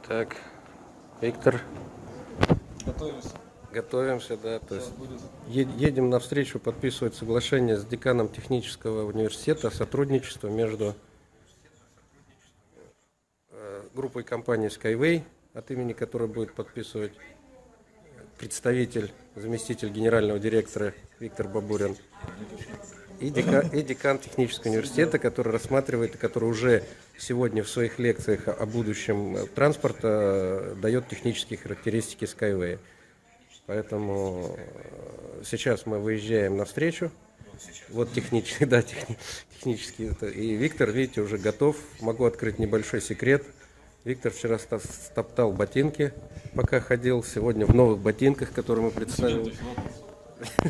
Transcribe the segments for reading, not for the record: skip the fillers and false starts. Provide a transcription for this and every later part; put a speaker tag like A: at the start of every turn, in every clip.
A: Так, Виктор.
B: Готовимся.
A: Готовимся, да. То есть
B: будет.
A: едем навстречу подписывать соглашение с деканом технического университета о сотрудничестве между группой компании Sky Way, от имени которой будет подписывать представитель, заместитель генерального директора Виктор Бабурин, и декан технического университета, который рассматривает и который уже сегодня в своих лекциях о будущем транспорта дает технические характеристики Sky Way. Поэтому сейчас мы выезжаем навстречу. Вот технически, да, технически. И Виктор, видите, уже готов. Могу открыть небольшой секрет. Виктор вчера стоптал ботинки, пока ходил. Сегодня в новых ботинках, которые мы представили.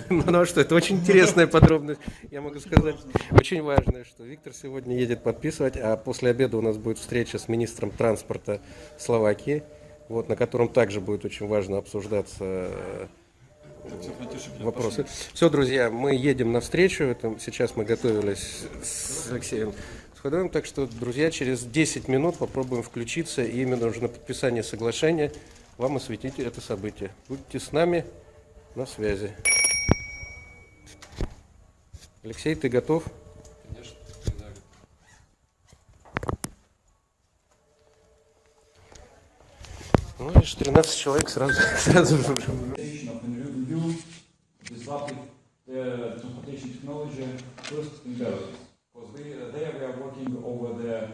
A: Ну что, это очень интересная подробность. Я могу сказать, очень важная, что Виктор сегодня едет подписывать, а после обеда у нас будет встреча с министром транспорта Словакии, вот, на котором также будет очень важно обсуждаться вопросы. Все, друзья, мы едем навстречу. Это сейчас мы готовились с Алексеем Сходовым, так что, друзья, через 10 минут попробуем включиться, и именно уже на подписание соглашения вам осветить это событие. Будьте с нами на связи. Алексей, ты готов?
B: Конечно.
A: Ну, видишь, 13 человек сразу же.
C: Transportation technology first in Belarus, because there we are working over the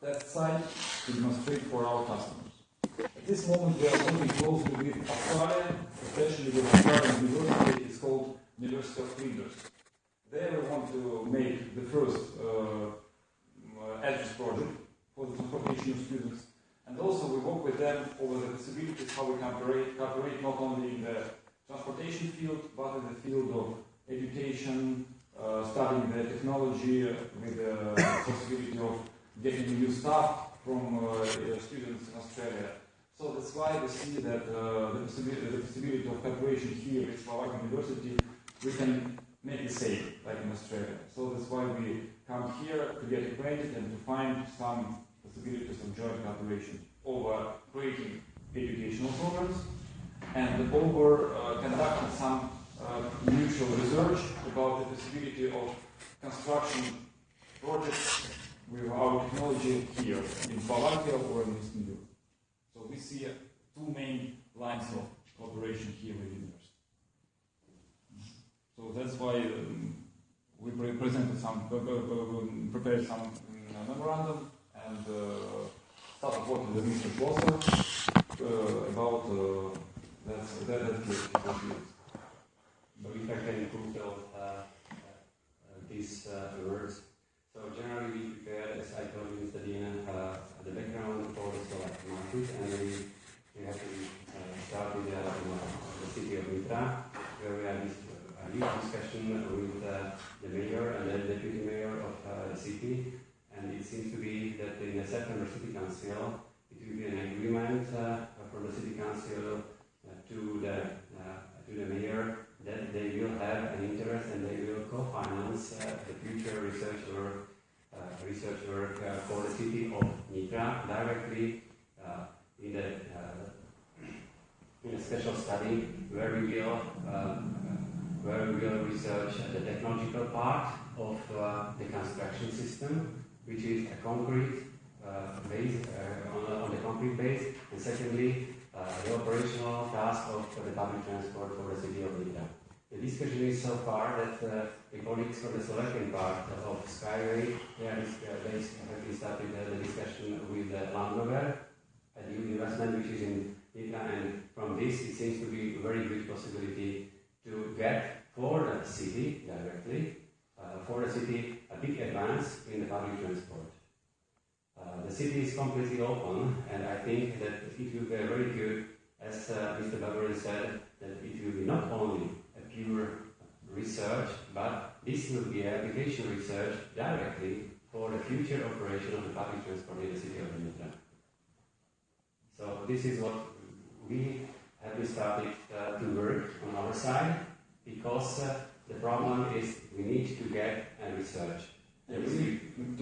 C: test site to demonstrate for our customers. At this moment we are working closely with Australia, especially with Australian university. It's called University of Leaders. There we want to make the first address project for the transportation of students, and also we work with them over the possibilities how we can cooperate not only in the transportation field, but in the field of education, studying the technology with the possibility of getting new stuff from students in Australia. So that's why we see that the possibility of cooperation here with Slovak University, we can make the same like in Australia. So that's why we come here to get acquainted and to find some possibilities of joint cooperation over creating educational programs and over conducting some mutual research about the possibility of construction projects with our technology here in Slovakia or in Eastern Europe. So we see two main lines of cooperation here with the university. So that's why we presented prepared some memorandum and started working with Mr. ПОСЛЕ about that case.
D: But if I can improve these words. So generally we prepare, as I told you, Mr. Dean, the background for the Slovak market, and we have to start with the city of Nitra, where we had this discussion with the mayor and the deputy mayor of the city, and it seems to be that in the September City Council it will be an agreement from the City Council to the mayor that they will have an interest and they will co-finance the future research work for the city of Nitra directly in a special study where we will research the technological part of the construction system, which is a concrete base on the concrete base, and secondly the operational task of the public transport for the city of Nitra. The discussion is so far that the colleagues from the Slovakian part of Sky Way, they have started the discussion with Landrover, a new investment which is in Nitra, and from this it seems to be a very good possibility to get for the city directly, a big advance in the public transport. The city is completely open, and I think that it will be very good, as Mr. Barbara said, that it will be not only a pure research, but this will be application research directly for the future operation of the public transport in the city of Nitra. So this is what we have started to work on our side, because the problem is we need to get a research.
C: Yeah, we need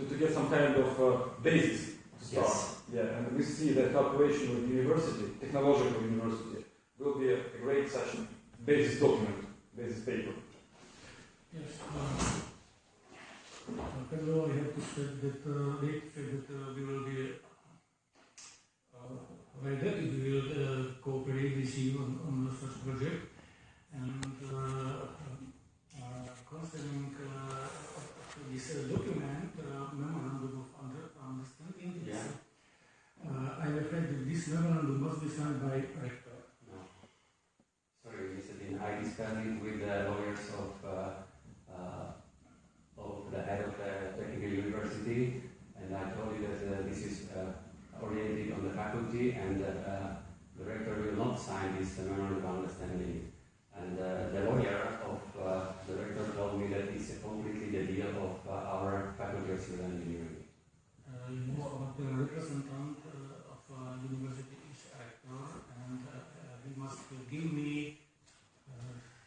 C: to get some kind of basis start.
D: Yes.
C: Yeah, and we see that cooperation with university, technological university, will be a great such basis document, basis paper.
E: Yes. First of all, I have to say that we will be very happy we will cooperate with you on such project. And concerning this document, memorandum of understanding,
D: Yeah.
E: I am afraid that this memorandum must be signed by rector.
D: No. Sorry, Mr. Dean. I discussed it with the lawyers of the head of the technical university, and I told you that this is oriented on the faculty, and the rector will not sign this memorandum of understanding. And the lawyer of the rector told me that it's completely the deal of our faculty of civil engineering.
E: But the representative of university is rector, and he must give me.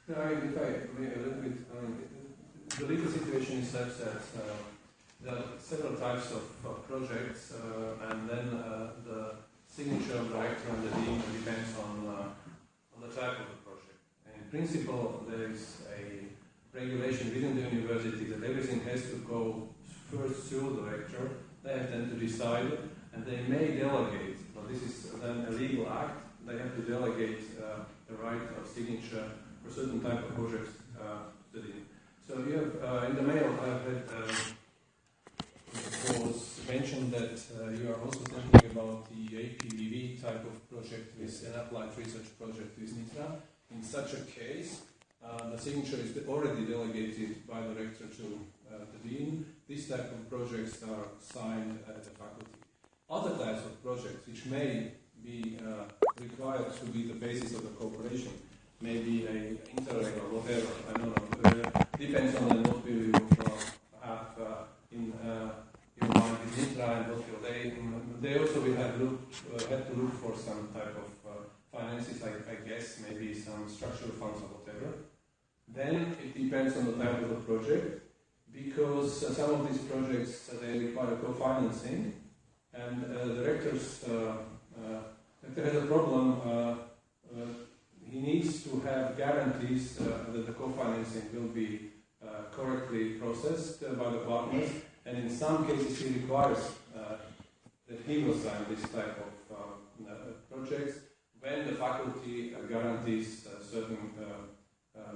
F: No, if I may a little bit, the legal situation is such that there are several types of projects, and then the signature of the rector and the dean depends on the type of the project. And in principle, there is a regulation within the university that everything has to go first through the rector. They have then to decide, and they may delegate, but this is then a legal act, they have to delegate the right of signature for certain type of projects to the dean. So you have, in the mail, I've had, it was mentioned that you are also thinking about the APVV type of project with an applied research project with NITRA. In such a case, the signature is already delegated by the rector to the dean. These type of projects are signed at the faculty. Other types of projects which may be required to be the basis of the cooperation, maybe a interreg or whatever, I don't know, depends on what we will have in mind with NITRA and what will they also will have to look for some type of finances, I guess, maybe some structural funds or whatever. Then it depends on the type of the project, because some of these projects they require co-financing, and the rector has a problem. He needs to have guarantees that the co-financing will be correctly processed by the partners, and in some cases he requires that he will sign this type of projects when the faculty guarantees certain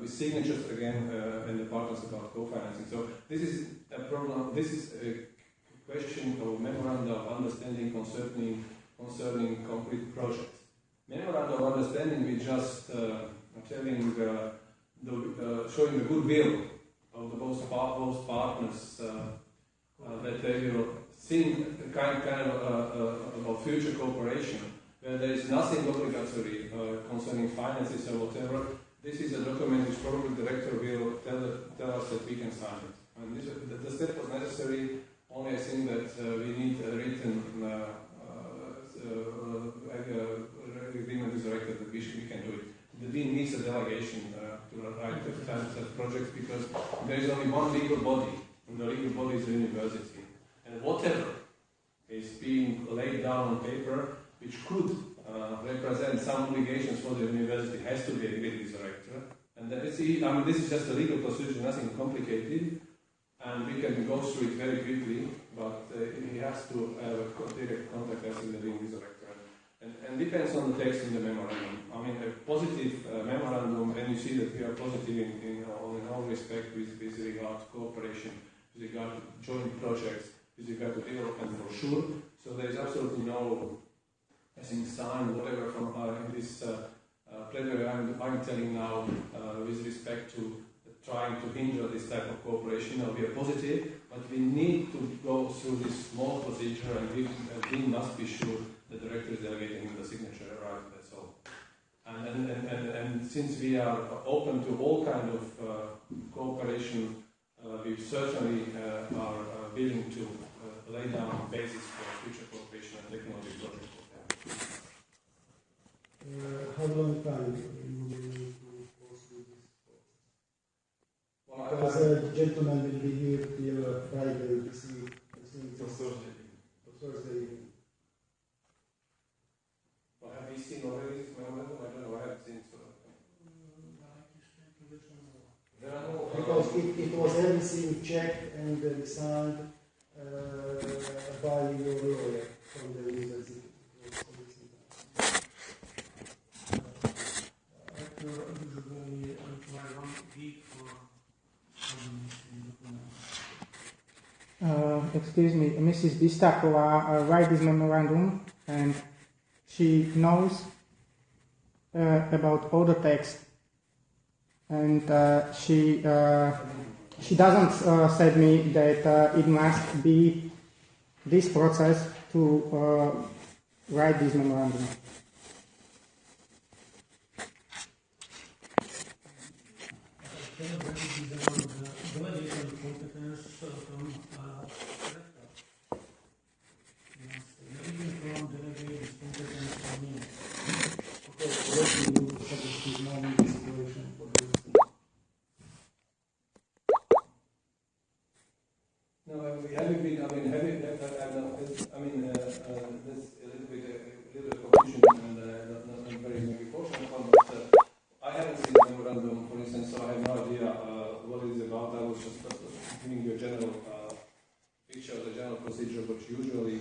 F: with signatures again and the partners about co-financing. So this is a problem. This is a question of memorandum of understanding concerning concrete projects. Memorandum of understanding we just showing the goodwill of the both partners that they will think kind of about future cooperation, where there is nothing obligatory concerning finances or whatever. This is a document which probably the director will tell us that we can sign it. And the step was necessary. Only I think that we need a written agreement with the director that we can do it. The dean needs a delegation to write such projects, because there is only one legal body, and the legal body is the university. And whatever is being laid down on paper, which could represent some obligations for the university, has to be agreed with the rector. And this is just a legal procedure, nothing complicated, and we can go through it very quickly, but he has to have a direct contact as in the dean with the rector. And depends on the text in the memorandum. I mean, a positive memorandum, and you see that we are positive in all respect with regard to cooperation, with regard to joint projects, with regard to development for sure. So there is absolutely no, I think, sign, whatever, from in this plenary I'm telling now with respect to trying to hinder this type of cooperation. Now, we are positive, but we need to go through this small procedure, and we must be sure the director is delegating the signature, right? That's all. And since we are open to all kind of cooperation, we certainly are willing to lay down a basis for future cooperation and technology projects.
G: How long time will you need to go through this process? Because the gentleman will be here till Friday this week.
C: Till Thursday.
G: Till Thursday evening. to check and decide by your lawyer from the university.
H: Excuse me, Mrs. Bistakova write this memorandum, and she knows about all the text, and she doesn't said me that it must be this process to write this memorandum.
F: No, having been, that's a little bit confusion, and not very maybe fortunate one, but I haven't seen the memorandum, for instance, so I have no idea what it is about. I was just giving you a general picture of the general procedure, which usually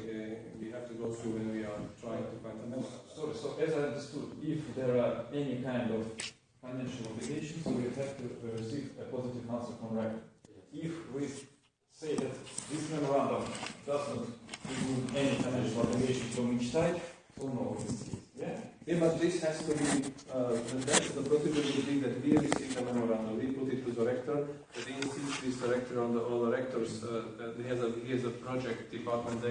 F: we have to go through when we are trying to find a memorandum.
C: Sorry, so as I understood, if there are any kind of financial obligations, we have to receive a positive answer from record. If we say that this memorandum does not include any financial obligations from each side, so no, yeah?
F: Yeah, but this has to be, the procedure would be that we receive the memorandum, we put it to the rector, that he insists this director on all the rectors, he has a project department,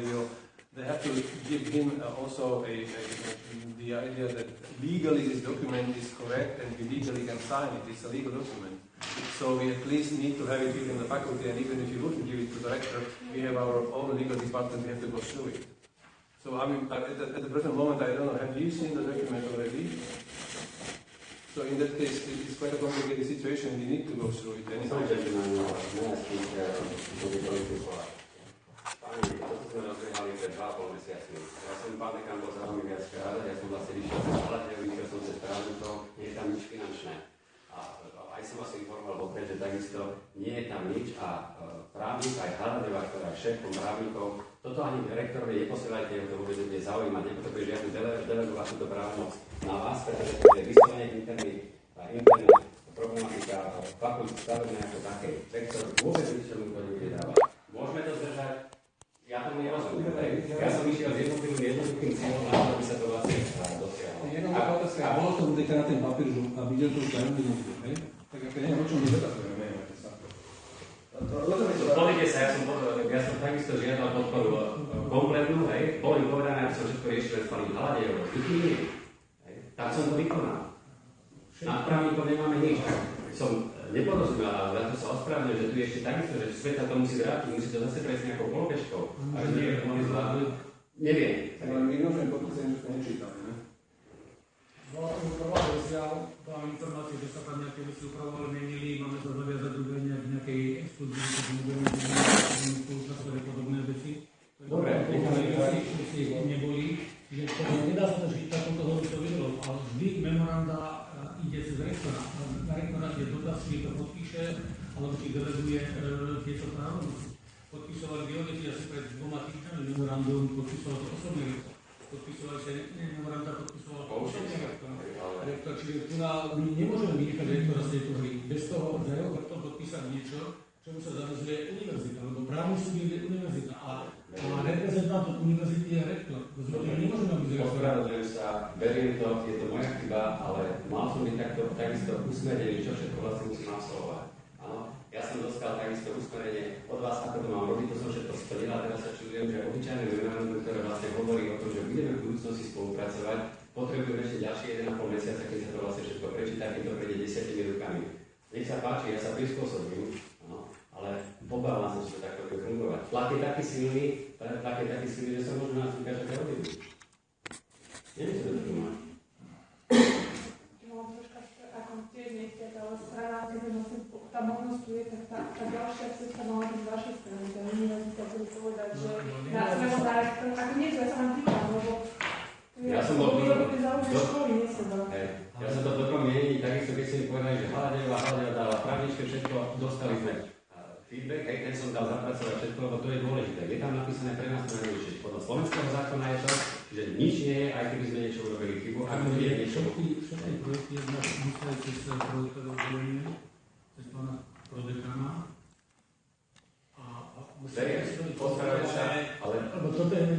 F: they have to give him also the idea that legally this document is correct and we legally can sign it, it's a legal document. So we at least need to have it here in the faculty, and even if you wouldn't give it to the rector, we have our own legal department, we have to go through it. So I mean, at the present moment, I don't know, have you seen the document already? So in that case, it's quite a complicated situation, we need to go through it anyway.
D: Toto sme rozbehali pred 2,5 mesiaci. Ja som pán dekan bol za veľmi viackrát, ja som vlastne vyšiel cez hľadne, vyšiel som cez právnikov, nie je tam nič finančné. A aj som vás informoval vopred, že takisto nie je tam nič a právnik, aj hľadňová, ktorá je šéfom právnikov, toto ani rektorovi neposielajte, to vôbec nebude zaujímať, nepotrebuje žiadnu delegovať túto právomoc na vás, pretože to je vyslovene interná problematika fakulty stavebnej ako takej. Rektor vôbec nič tomu nebude dávať. Môžeme to zdržať? Ja tomu nerozumiem. Ja som išiel s jednoduchým cieľom, aby sa to vlastne dosiahlo.
F: A bolo to budete na ten papír, a videl to už dajú minútu, hej? Tak ako neviem, o čom my debatujeme,
D: Pozrite sa, ja som takisto žiadal podporu kompletnú, hej? Bolo mi povedané, aby som všetko riešil len s pani Hladejovou. Tak som to vykonal. Na právnikov nemáme nič. Som neporozumel, ale za to sa ospravedlňujem, že tu je ešte takisto, že svet sa to musí vrátiť, musí to zase prejsť nejakou polopečkou. A že nie je to mohli zvládnuť. Neviem.
F: My môžeme podpísať, že to nečítame, ne?
E: Prvá verzia dala informácie, že sa tam nejaké veci upravovali, menili, máme sa zaviazať do nejakej exkluzívy, že budeme spolupracovať podobné veci.
D: Dobre,
E: veci neboli, že nedá sa to žiť takomto hodnotou výrobom, ale vždy memoranda ide cez rektora. Na rektora je dotazky, to podpíše, alebo si deleguje tieto právomoci. Podpísovali geodeti asi pred 2 týždňami memorandum, podpísoval to osobný rektor. Podpísovali sa memoranda, podpísoval to osobný rektor. Čiže tu my nemôžeme vynechať rektora z tejto hry. Bez toho, že rektor podpísať niečo, čomu sa zavezuje univerzita, lebo právny súd je univerzita a reprezentant od univerzity je rektor. Nemôžeme byť rektor.
D: Ospravedlňujem sa, verím to, je to moja chyba, ale mal som byť takisto usmerený, čo všetko vlastne musím absolvovať. Áno, ja som dostal takisto usmerenie od vás, ako to mám robiť, to som všetko splnil a teraz sa čudujem, že obyčajné memorandum, ktoré vlastne hovorí o tom, že budeme v budúcnosti spolupracovať, potrebujeme ešte ďalšie 1,5 mesiaca, keď sa to vlastne všetko prečíta, keď to prejde 10 rukami. Nech sa páči, ja sa prispôsobím, ale pobávam sa, že to takto bude fungovať. Tlak je taký silný, že sa môžu nás vykážať aj odjedy. Neviem, čo to tu má.
I: Tiež nechcete, ale strana, keď tá možnosť tu je, tak tá ďalšia cesta mala byť z vašej strany. Tá univerzita bude povedať, že na svojho rektora, ako nie, ja sa vám pýtam, lebo
D: ja som bol
I: školy, nie seba.
D: Ja som to dokonal mieniť, takisto keď si mi povedali, že Hladejová dala právničke všetko, dostali sme feedback, hej, ten som dal zapracovať všetko, lebo to je dôležité. Je tam napísané pre nás najlepšie. Podľa slovenského zákona je to, že nič nie je, aj keby sme niečo urobili chybu, ak bude niečo...
E: Všetky projekty museli cez projektové oddelenie, cez pána prodekána.
D: Postaráme sa, ale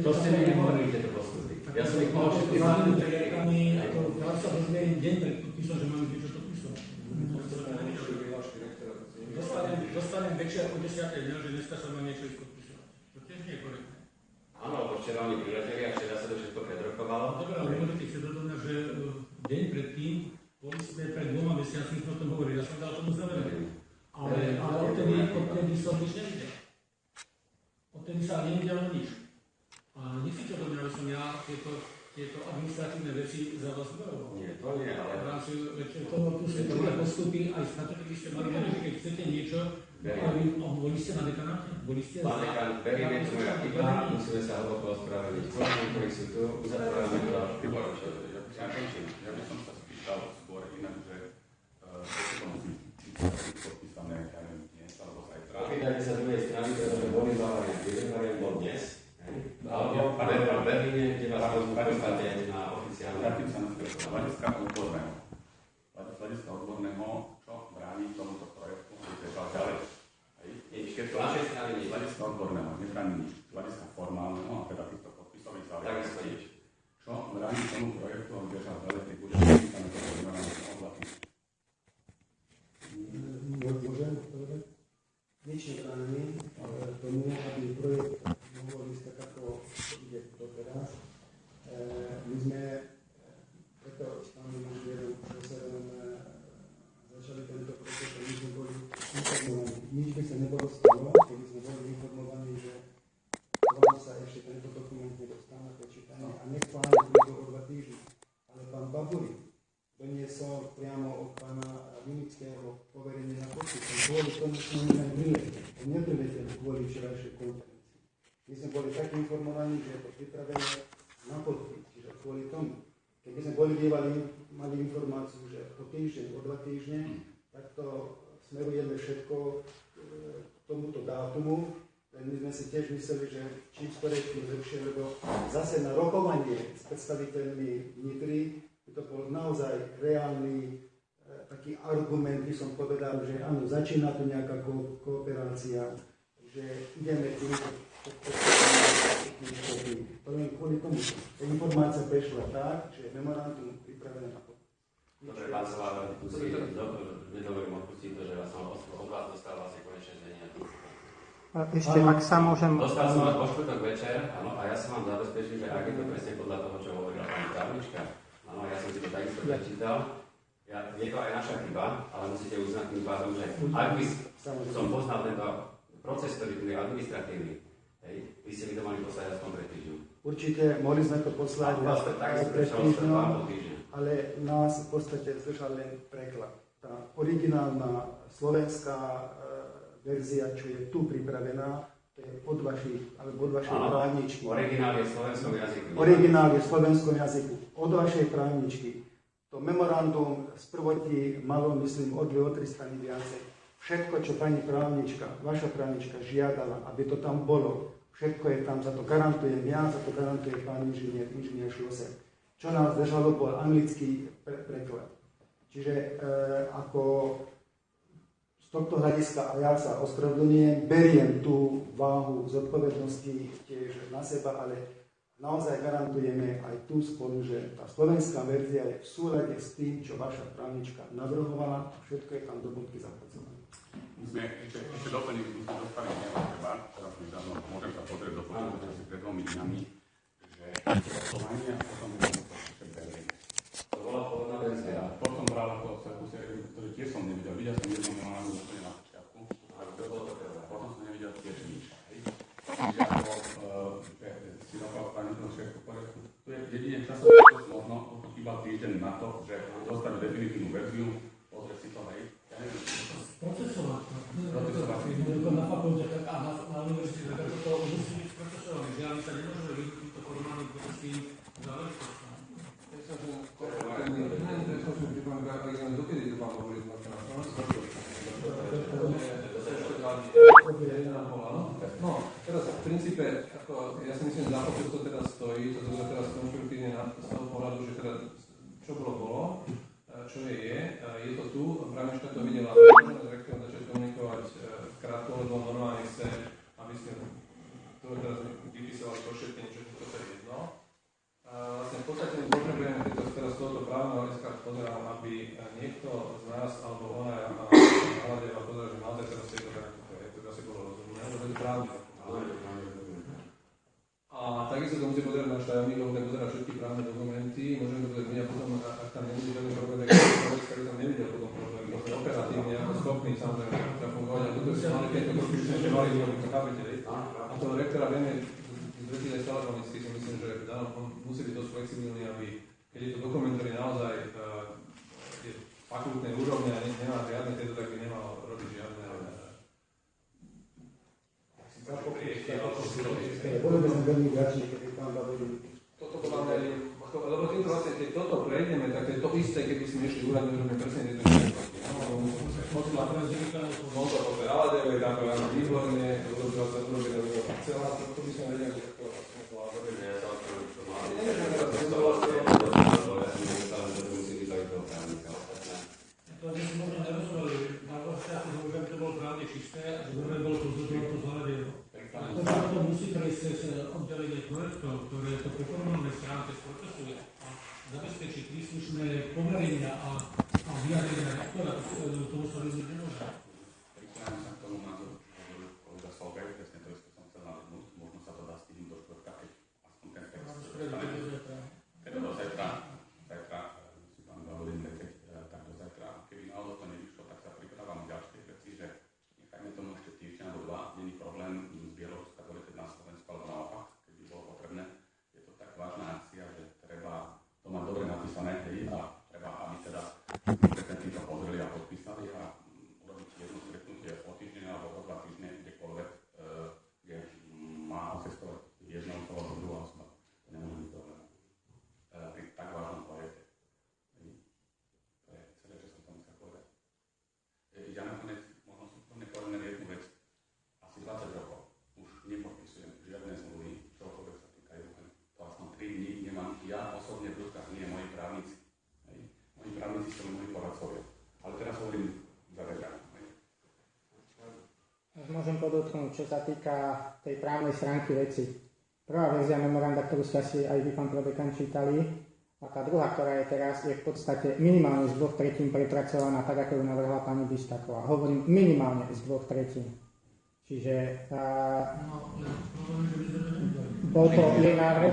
D: to ste mi nehovorili tieto postupy. Ja som ich mohol všetky
E: zákony, teraz sa dozviem deň pred podpisom, že máme niečo podpisovať. Dostanem večer o 10. dňa, že dneska sa má niečo podpisovať. To tiež nie je korektné.
D: Áno, lebo včera oni prileteli a včera sa to všetko predrokovalo.
E: Dobre, ale môžete si dodať, že deň predtým, boli sme pred 2 mesiacmi, sme o tom hovorili, ja som dal tomu zaverený. Ale odtedy som nič nevidel. Odtedy sa nevidelo nič. A nechcete do mňa, aby som ja tieto administratívne veci za vás zboroval.
D: Nie, to nie, ale...
E: V rámci toho tu ste dobré postupy, aj strategicky ste mali, že keď chcete niečo, boli ste na dekanáte?
D: Pán dekán, berieme, to moja chyba, musíme sa hlboko ospravedlniť. Kolegom, ktorí sú tu, uzatvárame to.
J: Ja by som sa spýtal skôr inak, že to musí byť podpísané, ja neviem, dnes alebo zajtra.
D: Opýtajte sa druhej strany, pretože boli dva varianty. Jeden variant bol dnes, alebo v Berlíne, kde vás pozvúkate na oficiálne.
J: Vrátim sa na z hľadiska odborného. Z hľadiska odborného, čo bráni tomuto projektu, aby sa dal ďalej.
D: Z našej strany nie.
J: Z hľadiska odborného nebráni nič. Z hľadiska formálneho, a teda týchto podpisových záležitostí nič. Čo bráni tomu projektu, aby bežal ďalej, keď bude podpísané toto memorandum o vlastníctve?
G: Môžem povedať? Nič nebráni tomu, aby projekt mohol ísť tak, ako ide to teraz. My sme preto stávali už jeden profesorom začali tento proces, my sme boli informovaní. Nič by sa nebolo stalo, keby sme boli informovaní, že vám sa ešte tento dokument nedostane na počítanie a nechváli prídu o 2 týždne. Ale pán Baburi doniesol priamo od pána Vinického poverenie na podpis. Kvôli tomu sme nepriletel kvôli včerajšej konferencii. My sme boli tak informovaní, že je to pripravené na podpis. Čiže kvôli tomu, keby sme boli mali informáciu, že o týždeň, o 2 týždne, tak to smerujeme všetko k tomuto dátumu. My sme si tiež mysleli, že čím skôr tým lepšie, lebo zase na rokovanie s predstaviteľmi vnitri by to bol naozaj reálny taký argument, by som povedal, že áno, začína tu nejaká kooperácia, že ideme týmto len kvôli tomu. Informácia prešla tak, že memorandum pripravené na podpis.
D: Dobre, pán Sláva, nedovolím odpustiť to, že som od vás dostal vlastne konečné znenia.
H: Ešte, ak sa môžem...
D: Dostal som vás po štvrtok večer, áno, a ja som vám zabezpečil, že ak je to presne podľa toho, čo hovorila pani právnička, áno, ja som si to takisto prečítal, je to aj naša chyba, ale musíte uznať tým pádom, že ak by som poznal tento proces, ktorý tu je administratívny, hej, vy ste mi to mali poslať aspoň pred týždňom.
G: Určite, mohli sme to poslať pred týždňom, ale nás v podstate zdržal len preklad. Tá originálna slovenská verzia, čo je tu pripravená, to je od vašej právničky.
D: Originál je v slovenskom jazyku.
G: Originál je v slovenskom jazyku. Od vašej právničky. To memorandum z prvotí malo, myslím, o 2-3 strany viacej. Všetko, čo pani právnička, vaša právnička žiadala, aby to tam bolo, všetko je tam, za to garantujem ja, za to garantuje pán inžinier Šloser. Čo nás držalo, bol anglický preklad. Čiže ako z tohto hľadiska, a ja sa ospravedlňujem, beriem tú váhu zodpovednosti tiež na seba, ale naozaj garantujeme aj tu spolu, že tá slovenská verzia je v súlade s tým, čo vaša právnička navrhovala, všetko je tam do bodky zapracované.
J: My sme ešte doplnili, my sme dostali teba, teraz nedávno, môžem sa pozrieť do počítača asi pred 2 dňami, že hlasovanie a potom bolo ešte Berlín.
D: To bola pôvodná verzia.
J: Potom brala to ktorý tiež som nevidel. Videl som jednu memorandum úplne na počiatku. Potom som nevidel tiež nič. Čiže ako si napal pani to všetko v poriadku. Tu je jedine časový čas možno iba týždeň na to, že dostanú definitívnu verziu, pozrie si to, hej. Ja neviem.
E: Procesovať. Na fakulte a na univerzite, tak to musí byť procesované. Žiaľ, my sa nemôžeme vyhnúť týmto formálnym procesným záležitosťam.
F: princípe, ako, ja si myslím, za to teraz stojí, to sa teraz konštruktívne z toho pohľadu, že teda čo bolo, čo je to tu, právne štát to videla, môžeme s rektorom začať komunikovať krátko, lebo normálne chce, aby ste to teraz vypísali po všetky niečo, či toto je jedno. Vlastne v podstate potrebujeme teraz z tohoto právneho hľadiska pozerám, aby niekto z nás, alebo ona hľadela pozerať, že naozaj teraz je to tak, ako to asi bolo rozumné, lebo je to právne. A takisto to musí pozerať náš tajomník, lebo bude pozerať všetky právne dokumenty, môžeme to pozerať my a potom, ak tam nebude žiadny problém, tak by tam nevidel potom problém, to je operatívne ako schopný, samozrejme, to fungovať, a toto si mali tieto kroky, že ste mali, to chápete, a toho rektora vieme zvetiť aj telefonicky, si myslím, že on musí byť dosť flexibilný, aby keď je to dokument, ktorý naozaj je fakultnej úrovne a nemá žiadne tieto, tak by nemal robiť žiadne
G: Budeme sme veľmi vďační, keby pán Babelín.
F: Toto podľa mňa je, lebo týmto vlastne, keď toto prejdeme, tak je to isté, keby sme išli úradne, že presne tieto kroky. Možno poperávať, je tam výborne, urobila sa celá, to by sme vedeli, ako to vlastne zvládali.
E: To sme si možno nerozumeli, na vlastne hovorím, že to bolo právne čisté, že dobre bolo konzultovať to zhľadilo. To musí prejsť cez oddelenie projektov, ktoré to po formálnej stránke sprocesuje a zabezpečí príslušné poverenia a vyjadrenia rektora, tomu sa vyzviť nemôže.
J: Prikláňam sa k tomu názoru, čo hovoril kolega Solveig, presne to isté som chcel navrhnúť, možno sa to dá stihnúť do štvrtka, keď aspoň ten text dostane. Teda do zajtra si pán Babelín rekeť, tak do zajtra, keby naozaj to nevyšlo, tak sa pripravám ďalšie veci, že nechajme tomu ešte týždeň alebo dva, není problém z Bieloruska doletieť na Slovensku alebo naopak, keby bolo potrebné. Je to tak vážna akcia, že treba to mať dobre napísané, a treba, aby teda kompetentní to pozreli a podpísali a urobiť jedno stretnutie o týždeň alebo o 2 týždne, kdekoľvek, kde má ocestovať jedna osoba alebo druhá osoba. To nemôže byť problém. Pri tak vážnom projekte. To je celé, čo som tam chcel povedať. Ja nakoniec možno súkromne poviem jednu vec. Asi 20 rokov už nepodpisujem žiadne zmluvy, čokoľvek sa týkajú. To aspoň 3 dní nemám ja osobne v rukách, nie moji právnici. Moji právnici sú moji poradcovia. Ale teraz hovorím za verejne.
H: Môžem podotknúť, čo sa týka tej právnej stránky veci. Prvá verzia memoranda, ktorú ste asi aj vy, pán prodekan, čítali, a tá druhá, ktorá je teraz, je v podstate minimálne z 2/3 prepracovaná, tak ako ju navrhla pani Bistaková. Hovorím minimálne z 2/3. Čiže bol to jej návrh,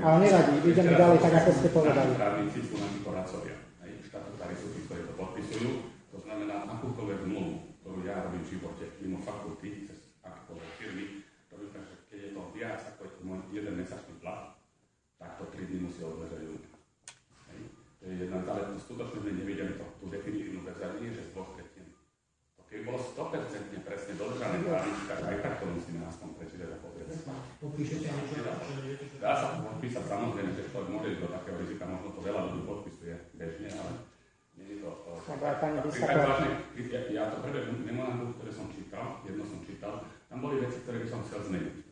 H: ale nevadí, ideme ďalej, tak ako ste povedali.
J: Právnici sú naši poradcovia. Štatutári sú tí, ktorí to podpisujú. To znamená, akúkoľvek zmluvu, ktorú ja robím v živote, mimo fakulty, cez akékoľvek firmy, robím tak, že keď je to viac ako je to môj jeden mesačný plat, tak to 3 dní musí odležať ľudia. To je jedna vec, ale to skutočne sme nevideli tú definitívnu verzanie, že z 2/3. Keby bolo 100% presne dodržané právnici, tak aj tak to musíme aspoň prečítať a pozrieť. Dá sa podpísať, samozrejme, že človek môže ísť do takého rizika, možno to veľa ľudí podpisuje bežne, ale nie je to... Ja to prvé memorandum, ktoré som čítal, jedno som čítal, tam boli veci, ktoré by som chcel zmeniť,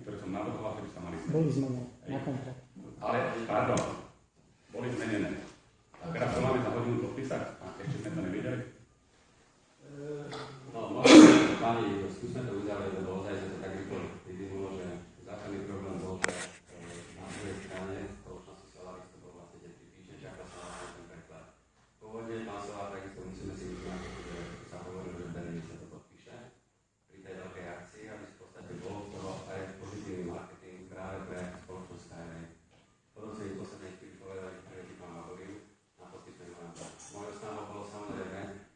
J: ktoré som navrhoval, že by sa mali zmeniť.
H: Boli zmenené, na kontrakt.
J: Ale, pardon, boli zmenené. A teraz to máme za hodinu podpísať, a ešte sme to nevideli.
D: No, možno, pani, skúsme to uzavrieť, lebo ozaj sa to tak rýchlo vyvinulo, že základný problém bol, že na druhej strane spoločnosti Solaris to bolo vlastne tie 3 týždne, čakal sa na ten preklad. Pôvodne pán Solar, takisto musíme si vyznať, že sa hovorilo, že v Berlíne sa to podpíše pri tej veľkej akcii, aby v podstate bol z toho aj pozitívny marketing práve pre spoločnosť Sky Way. Potom sa im poslednej chvíli povedali, že pán Babelín na podpis memoranda. Mojou snahou bolo samozrejme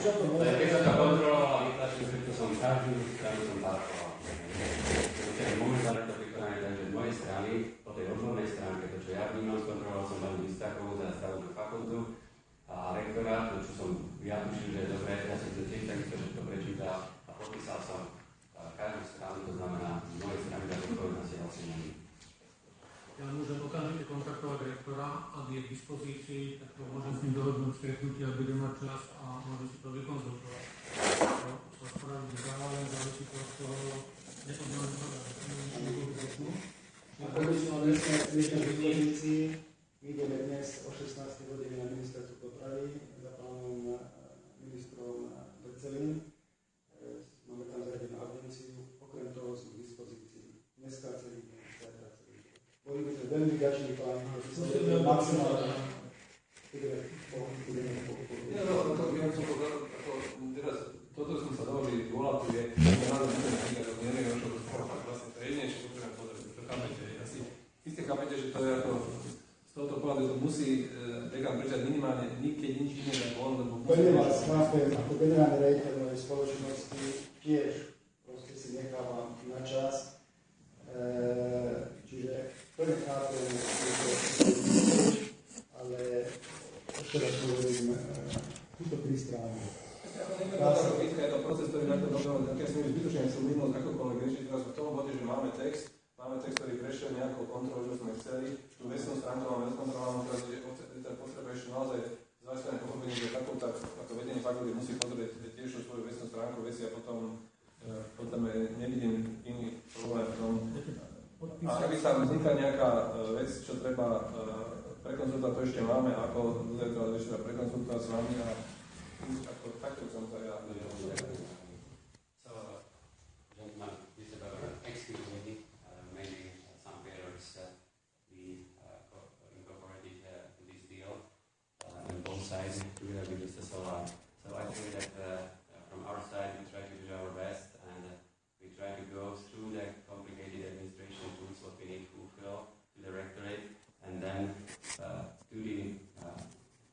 D: Keď som to kontroloval a vytlačil, že som každú stranu som parkoval. Momentálne to vykonanie tak, že z mojej strany, po tej odbornej stránke, to čo ja vnímam, skontroloval som pani Výstakovú za stavovú fakultu a rektorát, to čo som ja tušil, že je dobré, ja som to tiež takisto všetko prečítal a podpísal som každú stranu, to znamená z mojej strany za zodpovednosť a ocenenie.
E: Ja môžem okamžite kontaktovať rektora, ak je k dispozícii, tak to môžem s ním dohodnúť stretnutie, ak bude mať čas a môže si to vykonzultovať. To spraviť zále, záleží to od toho neodnoveného.
G: Ako my sme v dispozícii, ideme dnes o 16. hodine na ministerstvu dopravy za pánom ministrom Brcelým. Máme tam zaradenú audienciu, okrem toho sú k dispozícii dneska celý deň. Boli by sme veľmi vďační pán, že sa budeme maximálne.
F: Toto som sa dovolil, volá tu je, neviem, čo to vlastne to je jedine, čo potrebujem pozrieť, čo chápete. Vy ste chápete, že to je ako, z tohoto pohľadu to musí dekan prečať minimálne, keď nič iné ako on, lebo musí...
G: Veľmi vás chápem, ako generálny rejiteľ mojej spoločnosti, tiež proste si nechávam na čas, čiže to nechápem, ale ešte raz hovorím, túto tri strany.
F: Je to proces, ktorý na to dobre, keď sme zbytočne chceli minúť akokoľvek riešiť, teraz v tom bode, že máme text, ktorý prešiel nejakou kontrolu, že sme chceli, tú vecnú stránku máme rozkontrolovanú, teraz potrebuje ešte naozaj zásadné pochopenie, že fakulta, ako vedenie fakulty musí pozrieť tiež svoju vecnú stránku veci a potom nevidím iný problém v tom. A ak by sa vznikla nejaká vec, čo treba prekonzultovať, to ešte máme, ako ešte prekonzultovať s vami a ako takto som to ja nevedel.
D: So, gentlemen, Mr. Governor, excuse me, maybe some errors we incorporated to this deal on both sides together with Mr. Solar. So I think that from our side we try to do our best and we try to go through the complicated administration tools what we need to fulfill to the rectorate and then to the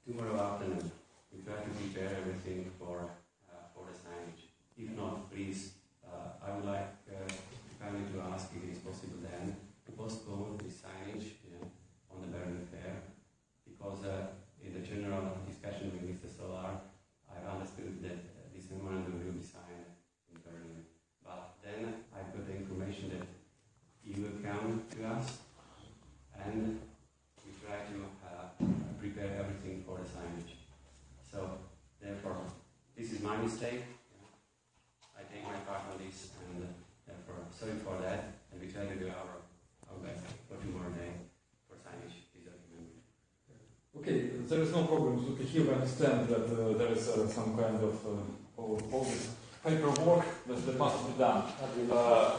D: tomorrow afternoon. We try to prepare everything for the signage. If not, please, I would like kindly to ask if it is possible then to postpone the signage on the Berlin Fair, because in the general discussion with Mr. Solar, I understood that this memorandum will be signed in Berlin. But then I got the information that he will come to us, and we try to prepare everything for the signage. So, therefore, this is my mistake. I take my part on this, and therefore, sorry for that. And we try to do our best for tomorrow day for signage this document.
C: Okay, there is no problem. So here we understand that there is some kind of all this paperwork that must be done.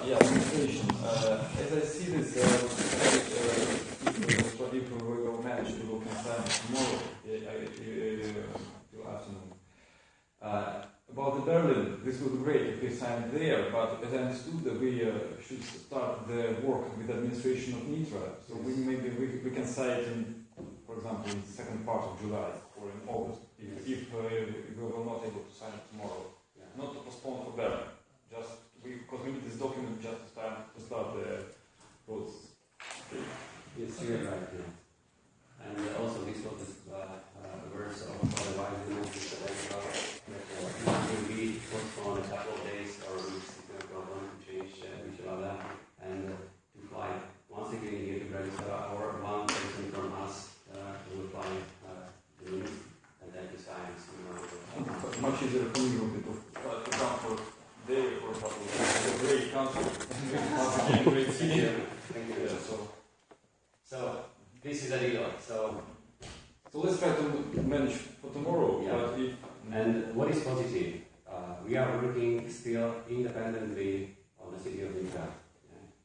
C: Yeah, administration. As I see this, if we will manage to look inside tomorrow, afternoon. About the Berlin, this would be great if we signed there, but as I understood that we should start the work with administration of NITRA, so we can sign it in, for example, in the second part of July or in August, if we will not able to sign it tomorrow. Yeah. Not to postpone for Berlin, just because we need this document just to start the process.
D: Yes, you're right. Yeah. And also this was verse of the wise woman that will be postponed a couple of days or weeks if no problem to change each other and to fly once again here to Bratислava or one person from us will fly to Minsk and then to sign
C: much easier for you to come for day for a couple of days. It's a great country and great city.
D: Thank you. So this is a deal. So
C: let's try to manage for tomorrow.
D: Yeah. And what is positive? We are working still independently on the city of Nitra.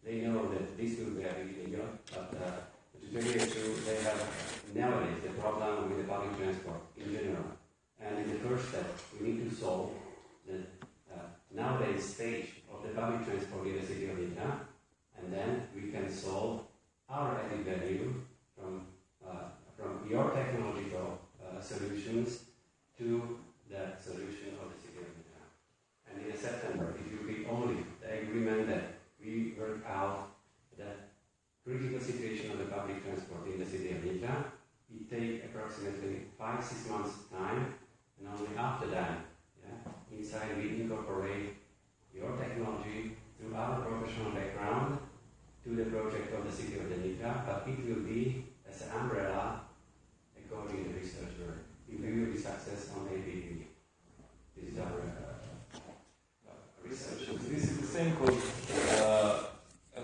D: They know that this will be a big deal, but to tell you the truth, they have nowadays the problem with the public transport in general. And in the first step, we need to solve the nowadays stage of the public transport in the city of Nitra, and then we can solve our added value from your technological solutions to the solution of 5-6 months time, and only after that, inside we incorporate your technology through our professional background to the project of the city of the Nitra, but it will be as an umbrella according to the research work. It will be success on APV. This is our research.
C: This is the same cause,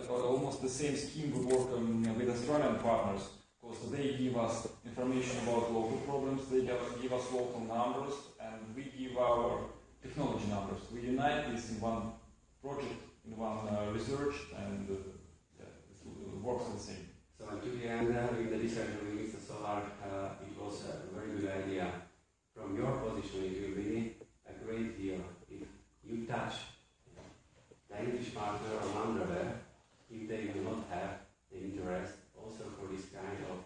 C: almost the same scheme we work with Australian partners, because they give us information about local problems, they give us local numbers, and we give our technology numbers. We unite this in one project, in one research, and it works the same.
D: So to the end, with the research with Mr. Solar, it was a very good idea. From your position, it will be a great deal if you touch the English partner or Landrover, if they will not have the interest also for this kind of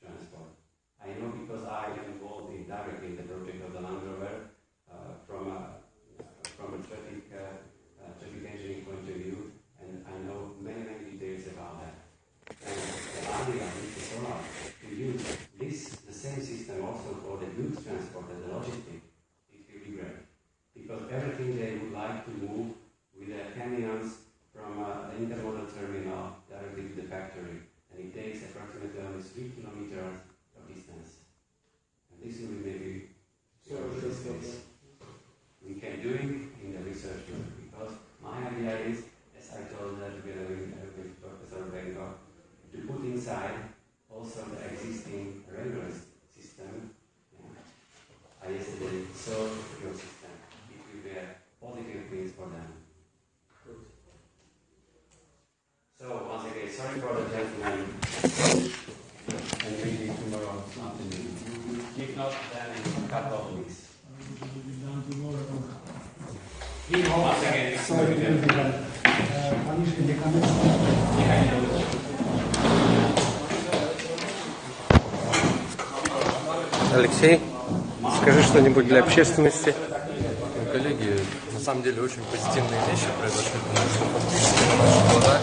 D: transport. I know because I am involved directly in the project of the Landrover from a traffic engineering point of view, and I know many details about that. And the idea is to use the same system also for the goods transport and the logistics. It will be great. Because everything they would like to move with their camions from the intermodal terminal directly to the factory. And it takes approximately only 3 kilometers of distance. And this will be maybe we can do it in the research group, because my idea is, as I told together with Professor Bengo, to put inside also the existing regular system. I yesterday saw your system. It will be a positive thing for them. So once again, sorry for the gentleman, and maybe tomorrow afternoon. If not, then in a couple of weeks. Once again,
A: Алексей, скажи что-нибудь для общественности.
K: Коллеги, на самом деле очень позитивные вещи произошли на наших глазах.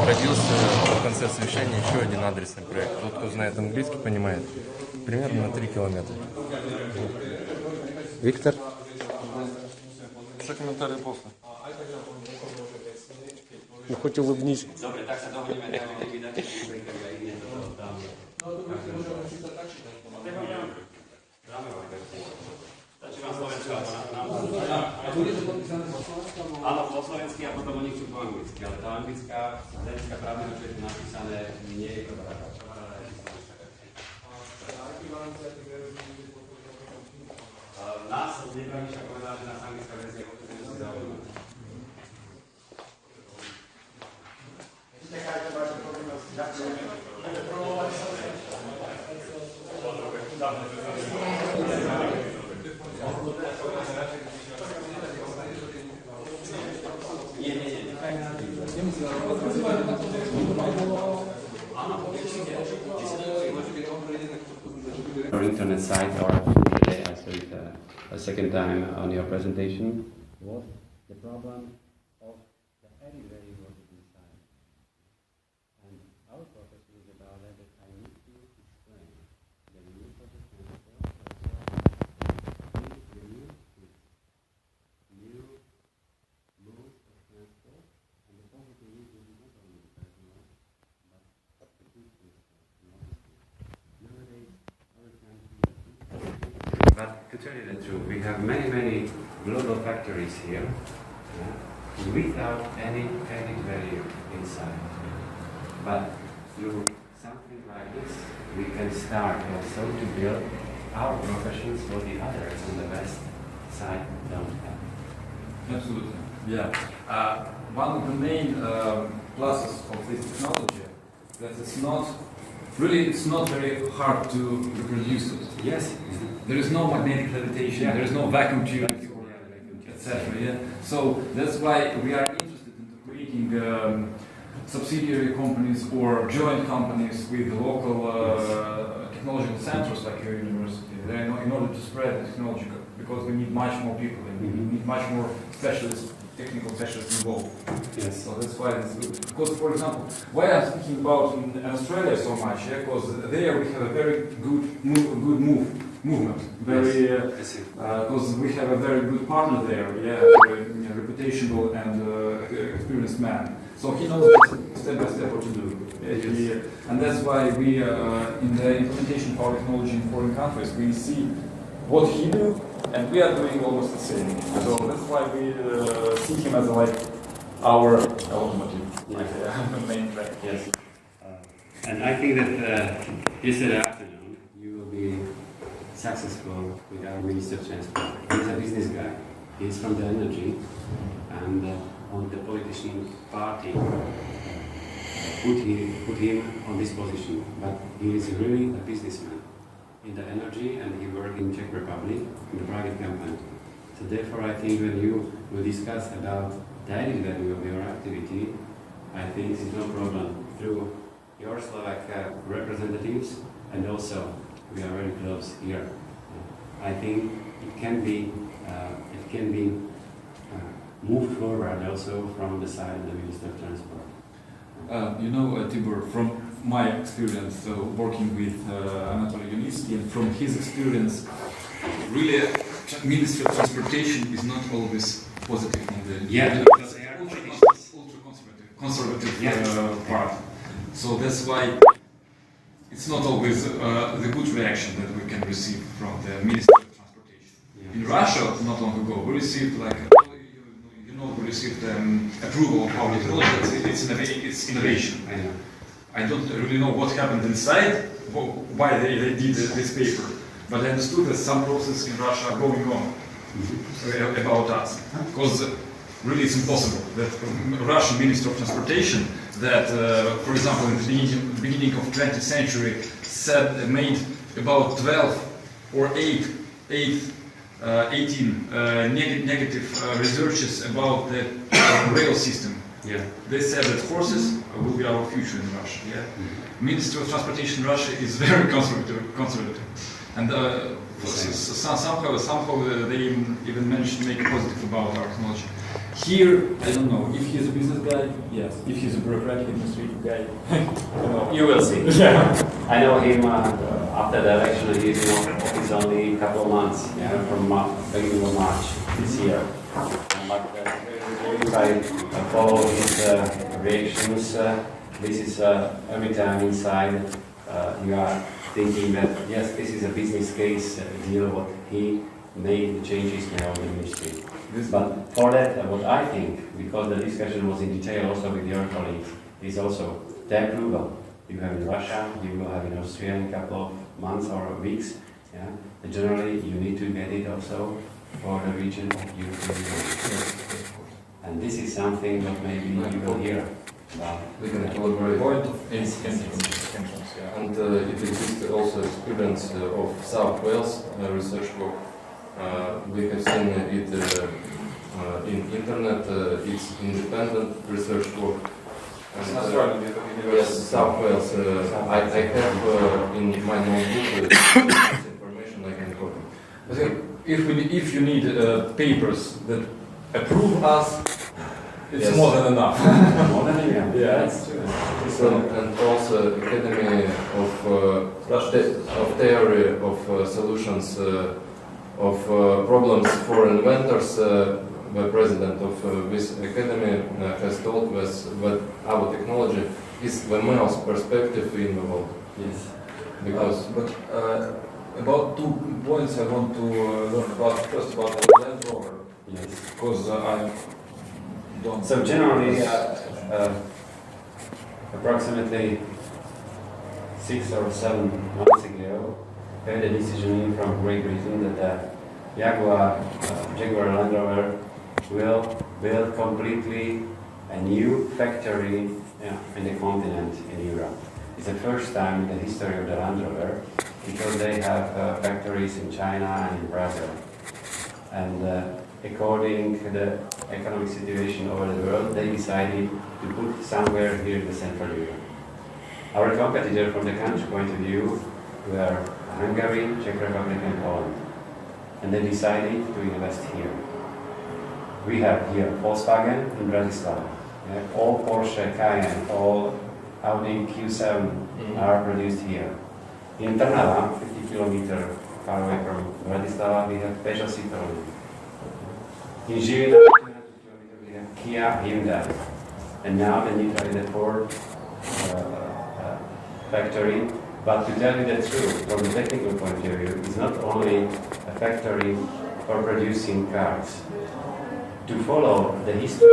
K: Родился в конце совещания еще один адресный проект. Тот, кто знает английский, понимает. Примерно на 3 километра.
A: Виктор?
B: Все комментарии после.
A: Ну хоть улыбнись.
D: Dobre, tak sa dohodneme, dáme likvidačný Stačí vám slovenská, áno, po slovensky a potom oni chcú po anglicky, ale tá anglická, z hľadiska právneho, čo je tu napísané, nie je to taká. Nás nepravíš a povedala, že nás anglická verzia vôbec nemusí zaujímať. Our internet site, or today I saw it a second time on your presentation, was the problem of the alleyway was inside. And our profession is about that I need to explain the use of the transport, the use is new modes of transport, and the positive use is not only the personal, but the people. Nowadays, our country. But to tell you the truth, we have many global factories here without any added value inside. But through something like this, we can start also to build our professions for the others on the west side don't have.
C: Absolutely. Yeah. One of the main pluses of this technology that it's not very hard to reproduce it.
D: Yes.
C: There is no magnetic levitation. There is no vacuum tube, etc. Yeah. So that's why we are interested in creating subsidiary companies or joint companies with local technological centers like your university. In order to spread the technology, because we need much more people and we need much more specialists technical specialists involved.
D: Yes.
C: So that's why it's good. Because, for example, why I'm thinking about in Australia so much, because there we have a very good movement. Very, because we have a very good partner there, very reputational and experienced man. So he knows step by step what to do. And that's why we, in the implementation of our technology in foreign countries, we see what he do, and we are doing almost the same. So that's why we see him as like our locomotive, the main track.
D: Yes. And I think that yesterday afternoon you will be successful with our Minister of Transport. He's a business guy. He's from the energy, and on the politician party put him on this position. But he is really a businessman in the energy, and he worked in Czech Republic in the private company. So therefore, I think when you will discuss about the added value of your activity, I think it's no problem through your Slovak representatives, and also we are very close here. I think it can be moved forward also from the side of the Minister of Transport.
C: Tibor, from my experience working with Anatoly Yunitsky, and from his experience, really, Ministry of Transportation is not always positive on the
D: because they are
C: conservative part. So that's why it's not always the good reaction that we can receive from the Ministry of Transportation. In Russia, not long ago, we received we received approval of our technology. It's innovation. I don't really know what happened inside, why they did this paper, but I understood that some processes in Russia are going on about us, because really it's impossible that Russian Minister of Transportation, that for example in the beginning of 20th century made about 12 or 18 negative researches about the rail system. They said that horses will be our future in Russia. Ministry of Transportation in Russia is very conservative. And somehow they even managed to make it positive about our technology. Here, I don't know, if he's a business guy, yes. If he's a bureaucratic administrative guy,
D: you will see. I know him after the election. He's in office only a couple of months, from beginning of March this year. But if I follow his reactions, this is every time inside you are thinking that yes, this is a business case deal. What he made the changes now in the ministry. But for that, what I think, because the discussion was in detail also with your colleagues, is also the approval you have in Russia, you will have in Austria in a couple of months or weeks. And generally, you need to get it also for the region of European Union. And this is something that maybe you will hear about.
K: We can collaborate.
C: Point of
K: entrance, And it exists also experience of South Wales research work. We have seen it in internet. It's independent research work. Yes, South Wales. I have in my notebook this information I can copy.
C: I think if you need papers that approve us, it's more than enough.
D: More than enough.
C: That's true.
K: And also Academy of Theory of Solutions of Problems for Inventors. The president of this academy has told us that our technology is the most perspective in the world.
C: Yes.
K: Because
C: about 2 points I want to learn about. First about the Land Rover.
D: Yes.
C: Because I don't.
D: So generally, approximately 6 or 7 months ago, we had a decision from Great Britain that Jaguar Land Rover will build completely a new factory in the continent in Europe. It's the first time in the history of the Land Rover, because they have factories in China and in Brazil. And according to the economic situation over the world, they decided to put somewhere here in the Central Europe. Our competitor from the country point of view were Hungary, Czech Republic and Poland. And they decided to invest here. we have here Volkswagen in Bratислava. Yeah, all Porsche Cayenne, all Audi Q7 are produced here. In Trnava, 50 kilometers far away from Bratislava, we have Peugeot Citroën. In Žilina, 200 kilometers, we have Kia Hyundai. And now the Nitra is a Ford factory. But to tell you the truth, from the technical point of view, it's not only a factory for producing cars. To follow the history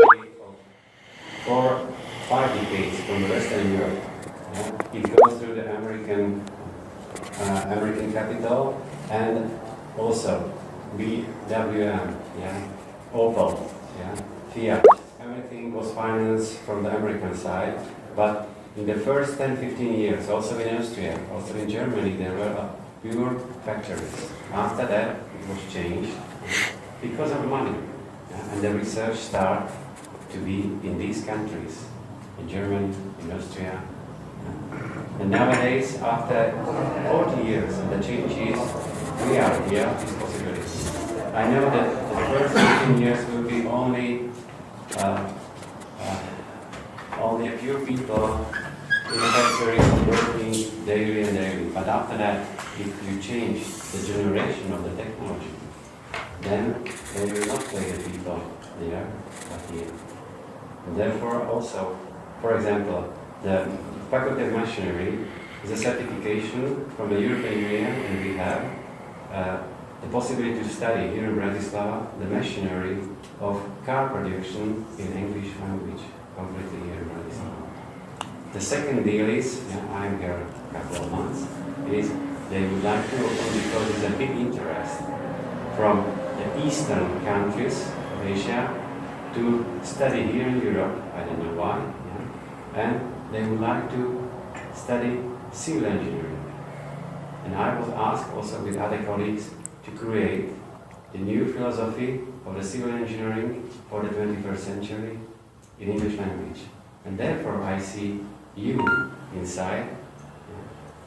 D: of 5 decades from Western Europe, it goes through the American capital and also BWM, Opel, Fiat. Everything was financed from the American side, but in the first 10-15 years, also in Austria, also in Germany, there were pure factories. After that, it was changed because of money. And the research started to be in these countries, in Germany, in Austria. And nowadays, after 40 years, the change is, we are here, this possibility. I know that the first 15 years will be only a few people in the factory working daily and daily. But after that, if you change the generation of the technology, then they will not play the people there, but here. And therefore, also, for example, the Faculty of Machinery is a certification from the European Union, and we have the possibility to study here in Bratislava the machinery of car production in English language, completely here in Bratislava. The second deal is, I'm here a couple of months, is they would like to open, because there's a big interest from the eastern countries of Asia to study here in Europe, I don't know why, and they would like to study civil engineering. And I was asked also with other colleagues to create the new philosophy of the civil engineering for the 21st century in English language. And therefore I see you inside.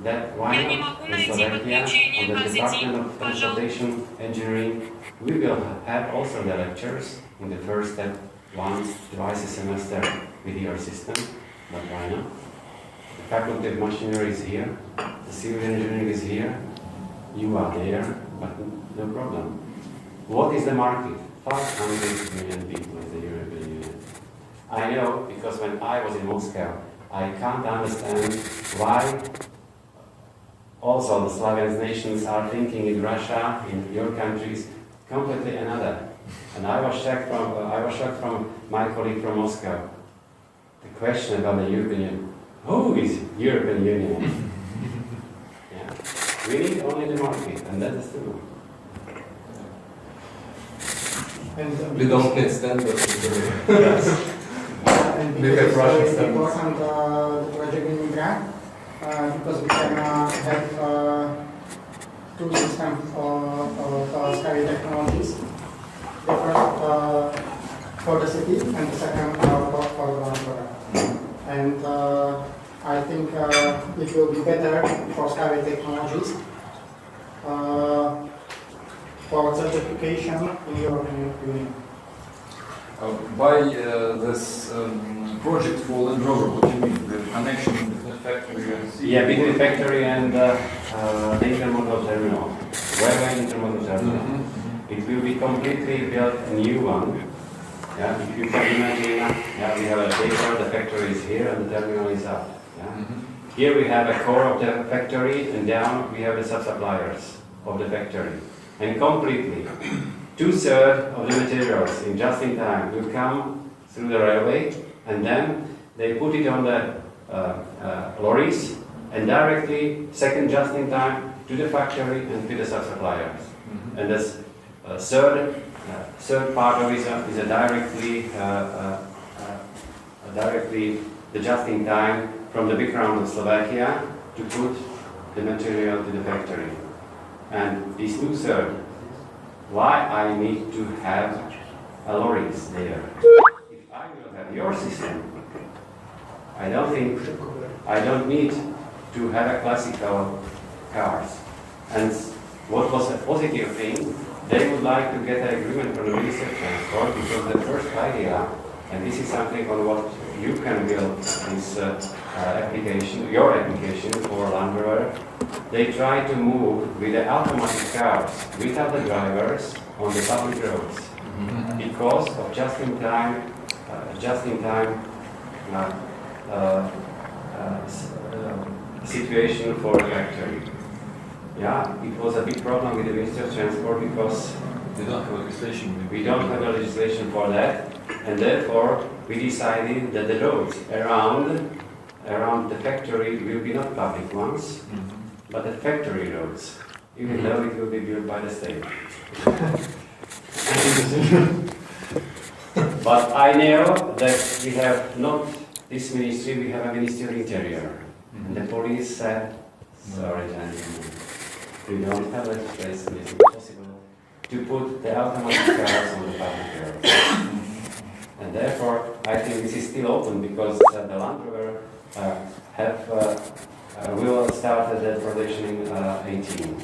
D: That why not in Slovakia, on the Department of Transportation Engineering, we will have also the lectures in the first step, twice a semester with your system, but why not? The Faculty of Machinery is here, the civil engineering is here, you are there, but no problem. What is the market? 500 million people in the European Union. I know, because when I was in Moscow, I can't understand why also the Slavic nations are thinking in Russia, in your countries, completely another. And I was shocked from my colleague from Moscow. The question about the European Union. Who is European Union? We need only the market, and that is true.
F: We don't need standards.
H: Yes. And because it's important the project in Migra, because we can have two systems of Sky technologies. The first for the city, and the second for the product. And I think it will be better for Sky technologies for certification in European Union.
C: By this project for Land Rover, what do you mean? The connection between the factory and
D: between the factory and the intermodal terminal. Railway intermodal terminal. It will be completely built a new one. If you can imagine, we have a paper, the factory is here and the terminal is up. Here we have a core of the factory, and down we have the sub-suppliers of the factory. And completely, 2/3 of the materials in just in time will come through the railway, and then they put it on the lorries, and directly, second just in time, to the factory and to the sub-suppliers. And this third part of it is directly the just in time from the background of Slovakia to put the material to the factory. And these 2/3, why I need to have a lorries there? If I will have your system, I don't need to have a classical cars. And what was a positive thing, they would like to get an agreement from the Ministry of Transport because the first idea, and this is something on what you can build this application, your application for Land Rover, they try to move with the automatic cars without the drivers on the public roads because of just-in-time situation for the factory. Yeah, it was a big problem with the Ministry of Transport because
B: they don't have legislation.
D: We don't have a legislation for that, and therefore we decided that the roads around the factory will be not public ones, but the factory roads, even though it will be built by the state. But I know that we have not this ministry, we have a Ministry of Interior. And the police said, sorry gentlemen, we don't have legislation, it's impossible to put the automatic cars on the public roads. And therefore, I think this is still open because the Land Rover will start the production in 18,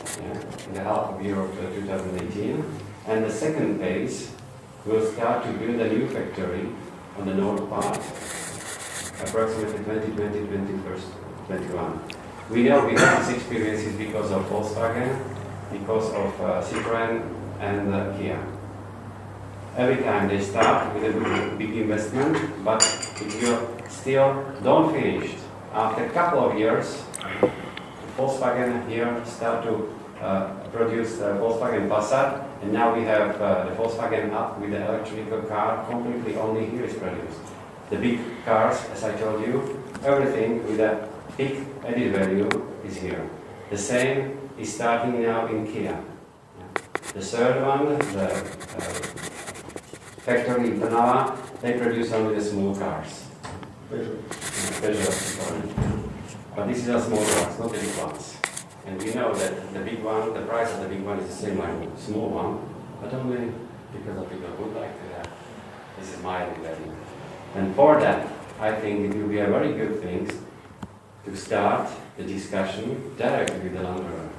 D: in the half of year of 2018. And the second phase will start to build a new factory on the north part, approximately 2020-2021. We know we have these experiences because of Volkswagen, because of Citroën and Kia. Every time they start with a big investment, but it will still don't finish. After a couple of years, Volkswagen here start to produce the Volkswagen Passat, and now we have the Volkswagen Up with the electrical car completely only here is produced. The big cars, as I told you, everything with a big added value is here. The same is starting now in Kia. The third one, the factory in Trnava, they produce only the small cars. But this is a small cars, not the big ones. And we know that the big one, the price of the big one is the same like the small one, but only because of people would like to have. This is my value. And for that, I think it will be a very good thing to start the discussion directly with the Land Rover.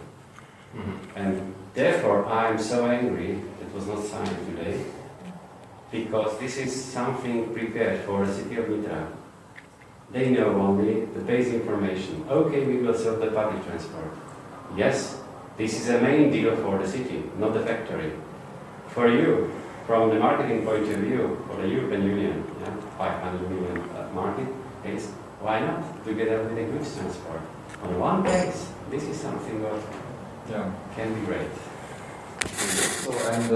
D: And therefore, I am so angry that it was not signed today, because this is something prepared for the city of Nitra. They know only the base information. Okay, we will serve the public transport. Yes, this is a main deal for the city, not the factory. For you, from the marketing point of view, for the European Union, 500 million market, is why not together with the goods transport? On one base, this is something that can be great.
B: So, and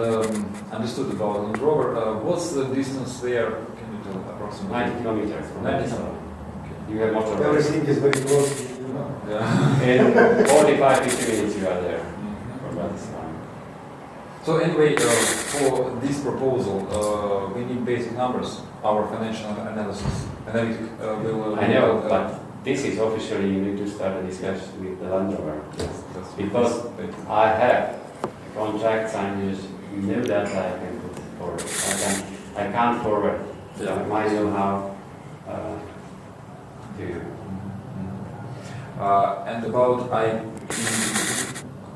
B: understood about Land Rover, what's the distance there? Can you tell approximately?
D: 90 kilometers from Bratислava.
B: Okay.
D: You have motor roads.
G: Everything is very close, you know.
D: In 45-50 minutes you are there for Bratислava.
B: So anyway, for this proposal, we need basic numbers. Our financial analysis analytic will.
D: I know, but this is officially you need to start a discussion with the Land Rover. Yes. Because I have contract signed, no data I can put forward. I can't forward my know-how to you.
B: And about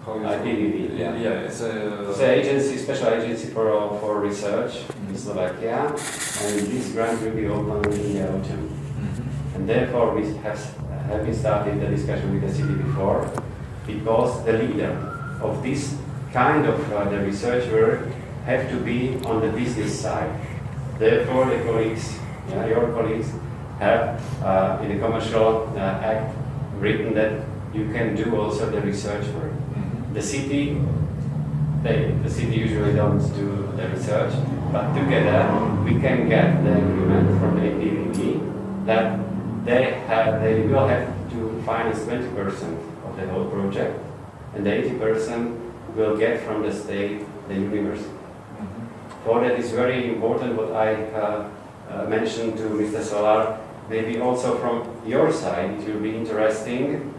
D: IPVV.
B: Yeah, it's
D: an agency, special agency for research in Slovakia, and this grant will be open in the autumn. And therefore we have been started the discussion with the city before, because the leader of this kind of the research work have to be on the business side. Therefore the colleagues, your colleagues, have in the commercial act written that you can do also the research work. The city usually don't do the research, but together we can get the agreement from the APVP that they will have to finance 20% of the whole project, and the 80% will get from the state, the university. For that is very important what I mentioned to Mr. Solar. Maybe also from your side it will be interesting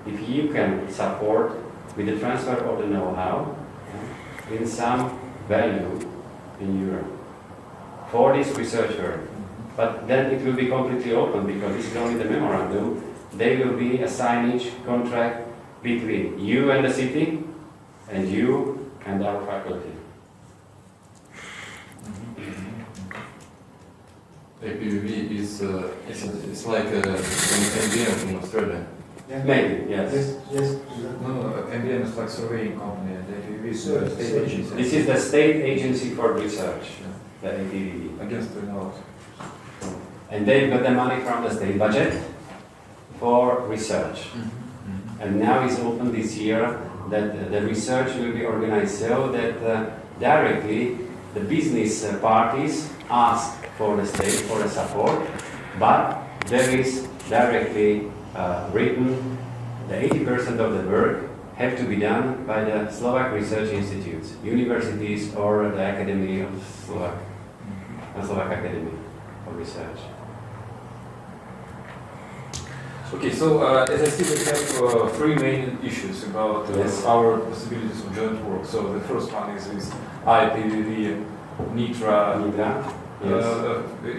D: if you can support with the transfer of the know-how in some value in Europe for this research work. But then it will be completely open because this is only the memorandum. There will be a signage contract between you and the city and you and our faculty.
K: APVV is it's like an MBM in Australia.
G: Yeah.
D: Maybe, yes.
G: Yes.
B: No, MBM is like surveying company, and APV is a state agency.
D: This is the state agency for research, the APVV.
B: Against the laws.
D: And they've got the money from the state budget for research. And now it's open this year that the research will be organized so that directly the business parties ask for the state for the support, but there is directly written the 80% of the work have to be done by the Slovak research institutes, universities or the Academy of Slovak Academy of Research.
B: Okay, so as I see, we have three main issues about our possibilities of joint work. So the first one is this IPVV NITRA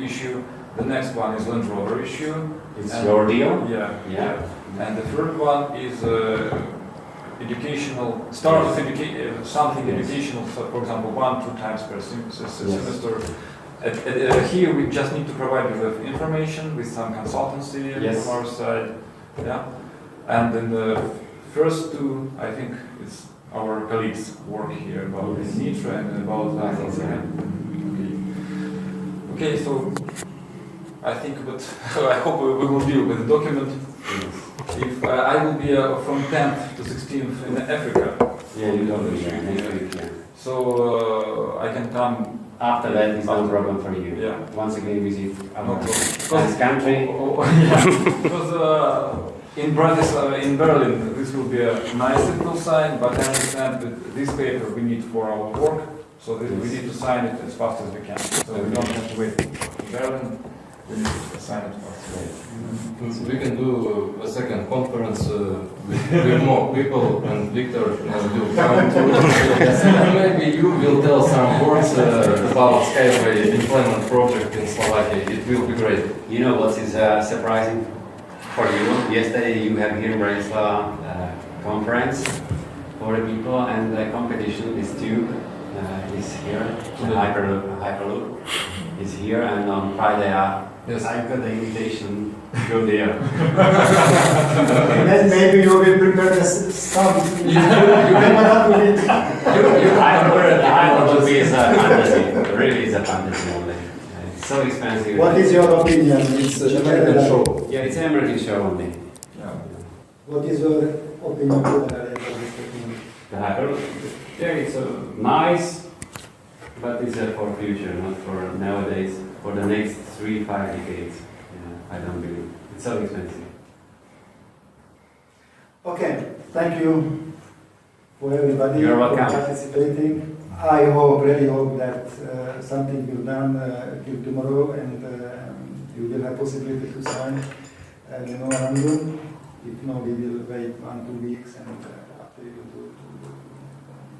B: issue. The next one is Land Rover issue.
D: It's your deal?
B: Yeah. And the third one is educational, start of something educational, so for example, 1-2 times per semester. Here we just need to provide you with information, with some consultancy from our side. Yeah. And then the first two, I think it's our colleagues work here about this NITRA and about that. Okay, so I think, but I hope we will deal with the document. If I will be from 10th to 16th in Africa.
D: Yeah, you don't know.
B: So I can come.
D: After that, it's no problem for you.
B: Yeah.
D: Once again, visit our
B: Because
D: country.
B: Because in Bratислava, in Berlin, this will be a nice little sign, but I understand that this paper we need for our work, so we need to sign it as fast as we can. So we don't have to wait in Berlin. We need to sign it fast.
K: We can do a second conference with more people, and Victor will come to. Maybe you will tell some words about Sky Way employment project in Slovakia. It will be great.
D: You know what is surprising for you? Yesterday you have here in Bratислava conference for the people, and the competition, this tube is here, the Hyperloop is here, and on Friday I got the invitation to go there.
G: Then maybe you will prepare the stuff.
D: I heard the Hyperloop is a fantasy, really is a fantasy only. It's so expensive.
G: What is your opinion?
K: It's an American show.
D: Yeah, it's an American show only.
B: Yeah.
G: What is your opinion?
D: The Hyperloop? Yeah, it's nice, but it's for future, not for nowadays. For the next 3-5 decades, I don't believe. It's so expensive.
G: Okay, thank you for everybody
D: You're welcome.
G: for participating. I really hope that something will be done till tomorrow, and you will have possibility to sign the memorandum. If no, we will wait 1-2 weeks and after you do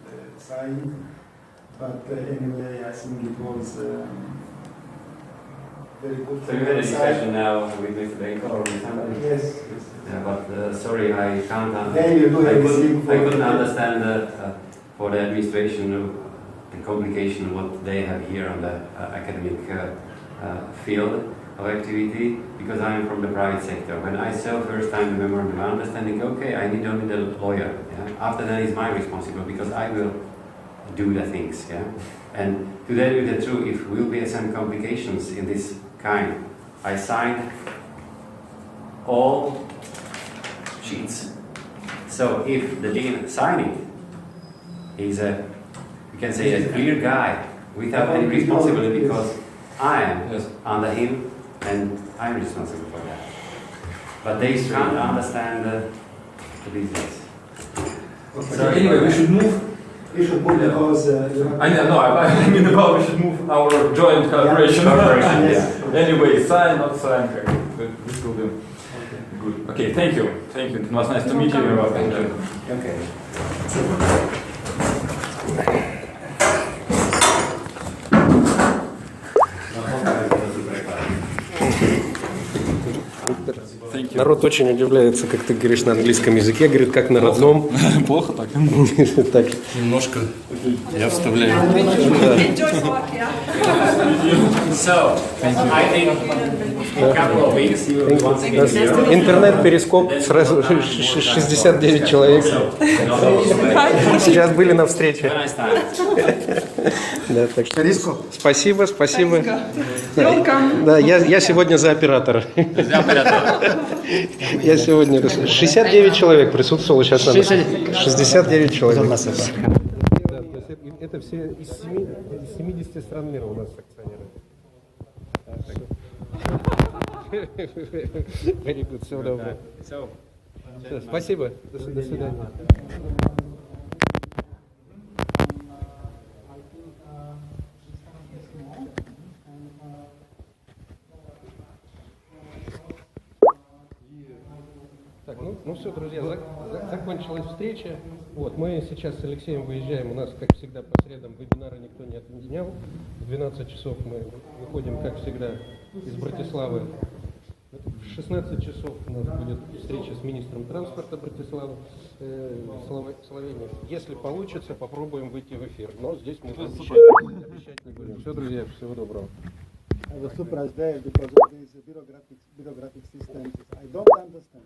G: the sign. But anyway, I think it was very good.
D: So you had a discussion now with Mr. Benko or with somebody?
G: Yes.
D: But sorry, I can't.
G: I
D: couldn't understand for the administration the complication what they have here on the academic field of activity, because I am from the private sector. When I saw first time the memorandum of understanding, okay, I need only the lawyer. Yeah? After that is my responsibility, because I will do the things. Yeah. And to tell you the truth, if will be some complications in this kind, I signed all sheets. So if the dean signing, he's a, you can say, a clear guy without any responsibility, because I am under him and I'm responsible for that. But they can't understand the business.
G: Okay.
B: So anyway, we should move.
G: We should move because
B: I mean about we should move our joint collaboration.
G: Yes.
B: Anyway, sign, not sign. This will be good. Okay, thank you. Thank you. It was nice to meet you. Thank you.
D: Okay.
B: Thank
A: Народ очень удивляется, как ты говоришь на английском языке, говорит, как на родном.
B: Плохо так.
A: Так.
K: Немножко я вставляю.
D: So, I think in a couple of weeks you will once again hear.
A: Интернет-перископ, сразу 69 человек. Сейчас были на встрече.
D: Have a nice time.
A: Да, так что спасибо, спасибо. Да, я сегодня за оператора. Я сегодня 69 человек присутствовало сейчас. 69 человек. Да, это все из 70 стран мира у нас акционеры. Very good, всего доброго. Спасибо, до свидания. Так, ну все, друзья, закончилась встреча. Вот, мы сейчас с Алексеем выезжаем. У нас, как всегда, по средам вебинары никто не отменял. В 12 часов мы выходим, как всегда, из Братиславы. В 16 часов у нас будет встреча с министром транспорта Братиславы, Словении. Если получится, попробуем выйти в эфир. Но здесь мы обещать не будем. Все, друзья, всего доброго.
G: I was surprised there because of these bureaucratic systems. I don't understand.